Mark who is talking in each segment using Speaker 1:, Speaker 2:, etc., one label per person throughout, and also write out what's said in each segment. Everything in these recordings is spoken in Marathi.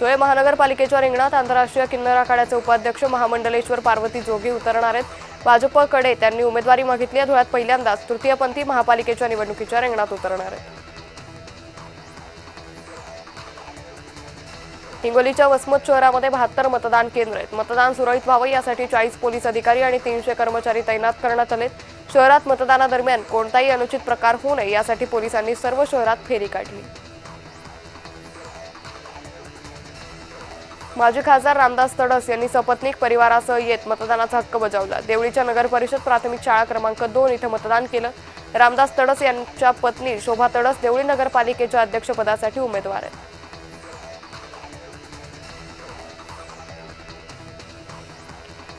Speaker 1: धुळे महानगरपालिकेच्या रिंगणात आंतरराष्ट्रीय किन्नर आखाड्याचे उपाध्यक्ष महामंडलेश्वर पार्वती जोगी उतरणार आहेत। भाजपकडे त्यांनी उमेदवारी मागितली आहे। धुळ्यात पहिल्यांदाच तृतीयपंथी महापालिकेच्या निवडणुकीच्या रिंगणात उतरणार आहेत। हिंगोलीच्या वसमत शहरामध्ये 72 मतदान केंद्र आहेत। मतदान सुरळीत व्हावे यासाठी 40 पोलीस अधिकारी आणि 300 कर्मचारी तैनात करण्यात आले। शहरात मतदानादरम्यान कोणताही अनुचित प्रकार होऊ नये यासाठी पोलिसांनी सर्व शहरात फेरी काढली। माजी खासदार रामदास तडस यांनी सपत्नीक परिवारासह येत मतदानाचा हक्क बजावला। देवळीच्या नगर परिषद प्राथमिक शाळा क्रमांक 2 इथे मतदान केलं। रामदास तडस यांच्या पत्नी शोभा तडस देवळी नगरपालिकेच्या अध्यक्षपदासाठी उमेदवार आहेत।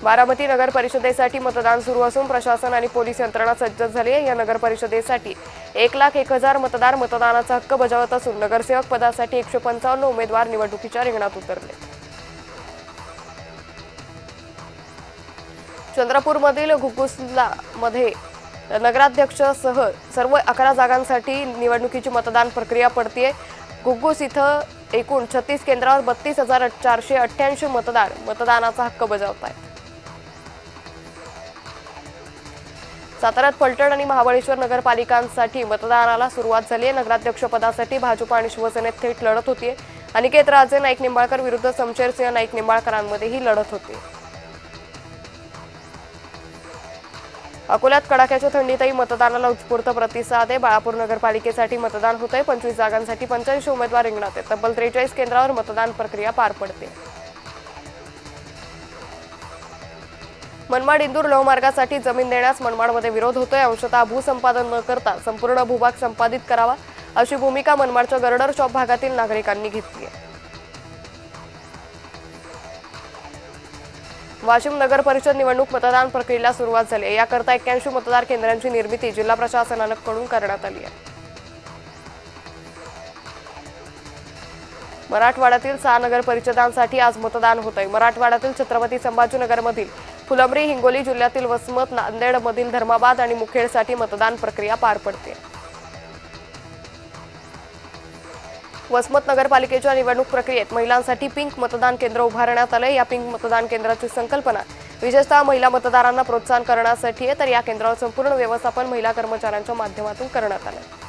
Speaker 1: बारामती नगर परिषदेसाठी मतदान सुरू असून प्रशासन आणि पोलीस यंत्रणा सज्ज झाली आहे। या नगर परिषदेसाठी 1,01,000 मतदार मतदानाचा हक्क बजावत असून नगरसेवक पदासाठी 155 उमेदवार निवडणुकीच्या रिंगणात उतरले। चंद्रपूरमधील घुगुसलामध्ये नगराध्यक्षसह सर्व 11 जागांसाठी निवडणुकीची मतदान प्रक्रिया पडते। घुगुस इथं एकूण 36 केंद्रावर 32,488 मतदार मतदानाचा हक्क बजावत आहेत। साताऱ्यात फलटण आणि महाबळेश्वर नगरपालिकांसाठी मतदानाला सुरुवात झाली आहे। नगराध्यक्ष पदासाठी भाजप आणि शिवसेनेत थेट लढत होती। अनिकेत राजे नाईक निंबाळकर विरुद्ध समशेरसिंह नाईक निंबाळकरांमध्ये ही लढत होती। अकोल्यात कडाक्याच्या थंडीतही मतदानाला उत्स्फूर्त प्रतिसाद आहे। बाळापूर नगरपालिकेसाठी मतदान होत आहे। 25 जागांसाठी 85 उमेदवार रिंगणात आहेत। तब्बल 43 केंद्रावर मतदान प्रक्रिया पार पडते। मनमाड इंदूर लोहमार्गासाठी जमीन देण्यास मनमाडमध्ये विरोध होतोय। अंशतः भूसंपादन न करता संपूर्ण भूभाग संपादित करावा अशी भूमिका मनमाडच्या गर्डर चौक भागातील नागरिकांनी घेतली आहे। वाशिम नगर परिषद निवडणूक मतदान प्रक्रियेला सुरुवात झाली आहे। याकरता 81 मतदार केंद्रांची निर्मिती जिल्हा प्रशासनाकडून करण्यात आली आहे। मराठवाड्यातील 6 नगर परिषदांसाठी आज मतदान होत आहे। मराठवाड्यातील छत्रपती संभाजीनगरमधील फुलंब्री, हिंगोली जिल्ह्यातील वसमत, नांदेडमधील धर्माबाद आणि मुखेडसाठी मतदान प्रक्रिया पार पडते। वसमत नगरपालिकेच्या निवडणूक प्रक्रियेत महिलांसाठी पिंक मतदान केंद्र उभारण्यात आले। या पिंक मतदान केंद्राची संकल्पना विशेषतः महिला मतदारांना प्रोत्साहन करण्यासाठी आहे। तर या केंद्रावर संपूर्ण व्यवस्थापन महिला कर्मचाऱ्यांच्या माध्यमातून करण्यात आले।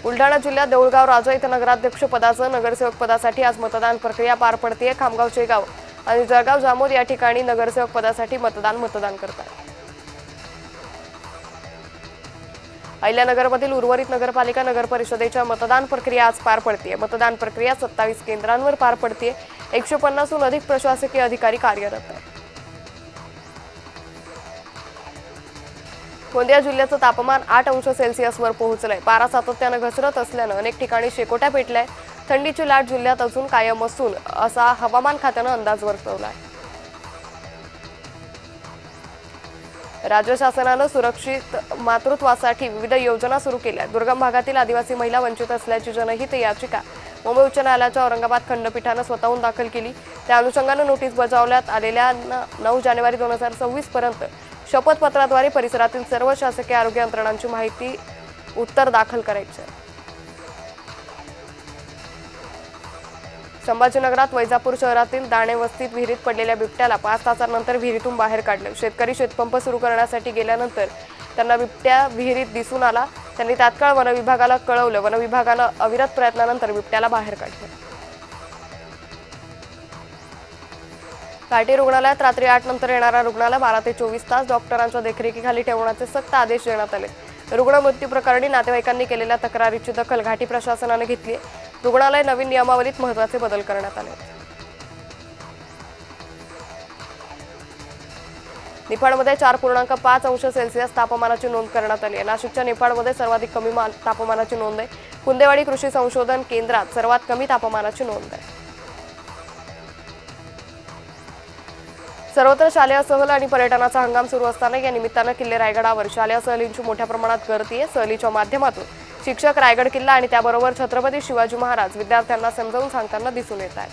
Speaker 1: बुलढाणा जिल्ह्यात देऊळगाव राजा इथं नगराध्यक्ष पदाचं नगरसेवक पदासाठी आज मतदान प्रक्रिया पार पडते। खामगाव, शेगाव आणि जळगाव जामोद या ठिकाणी नगरसेवक पदासाठी मतदान करतात। अहिल्यानगरमधील उर्वरित नगरपालिका नगर परिषदेच्या मतदान प्रक्रिया आज पार पडते। मतदान प्रक्रिया 27 केंद्रांवर पार पडते। 150 हून अधिक प्रशासकीय अधिकारी कार्यरत आहेत। गोंदिया जिल्ह्याचं तापमान 8 अंश सेल्सिअसवर पोहोचलंय। पारा सातत्यानं घसरत असल्यानं अनेक ठिकाणी शेकोट्या पेटल्या आहेत। थंडीची लाट जिल्ह्यात अजून कायम असून असा हवामान खात्यानं अंदाज वर्तवला आहे। राज्य शासनानं सुरक्षित मातृत्वासाठी विविध योजना सुरू केल्या। दुर्गम भागातील आदिवासी महिला वंचित असल्याची जनहित याचिका मुंबई उच्च न्यायालयाच्या औरंगाबाद खंडपीठानं स्वतःहून दाखल केली। त्या अनुषंगानं नोटीस बजावण्यात आलेल्या 9 जानेवारी 2026 पर्यंत शपथपत्राद्वारे परिसरातील सर्व शासकीय आरोग्य यंत्रणांची माहिती उत्तर दाखल करायचे आहे। संभाजीनगरात वैजापूर शहरातील दाणे वस्तीत विहिरीत पडलेल्या बिबट्याला 5 तासांनंतर विहिरीतून बाहेर काढले। शेतकरी शेतपंप सुरू करण्यासाठी गेल्यानंतर त्यांना बिबट्या विहिरीत दिसून आला। त्यांनी तात्काळ वन विभागाला कळवलं। वन विभागानं अविरत प्रयत्नानंतर बिबट्याला बाहेर काढले। घाटी रुग्णालयात रात्री 8 नंतर येणाऱ्या रुग्णाला 12 ते 24 तास डॉक्टरांच्या देखरेखीखाली ठेवण्याचे सक्त आदेश देण्यात आले। रुग्ण मृत्यू प्रकरणी नातेवाईकांनी केलेल्या तक्रारीची दखल घाटी प्रशासनाने घेतली आहे। रुग्णालय नवीन नियमावलीत महत्त्वाचे बदल करण्यात आले। निफाडमध्ये 4.5 अंश सेल्सिअस तापमानाची नोंद करण्यात आली आहे। नाशिकच्या निफाडमध्ये सर्वाधिक कमी तापमानाची नोंद आहे। कुंदेवाडी कृषी संशोधन केंद्रात सर्वात कमी तापमानाची नोंद आहे। सर्वत्र शालेय सहल आणि पर्यटनाचा हंगाम सुरू असताना या निमित्तानं किल्ले रायगडावर शालेय सहलींची मोठ्या प्रमाणात गर्दी आहे। सहलीच्या माध्यमातून शिक्षक रायगड किल्ला आणि त्याबरोबर छत्रपती शिवाजी महाराज विद्यार्थ्यांना समजावून सांगताना दिसून येत आहेत।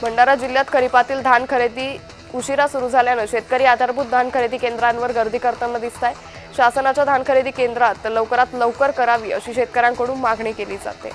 Speaker 1: भंडारा जिल्ह्यात खरीपातील धान खरेदी उशिरा सुरू झाल्याने शेतकरी आधारभूत धान खरेदी केंद्रांवर गर्दी करताना दिसत आहे। शासनाच्या धान खरेदी केंद्रात लवकरात लवकर करावी अशी शेतकऱ्यांकडून मागणी केली जाते.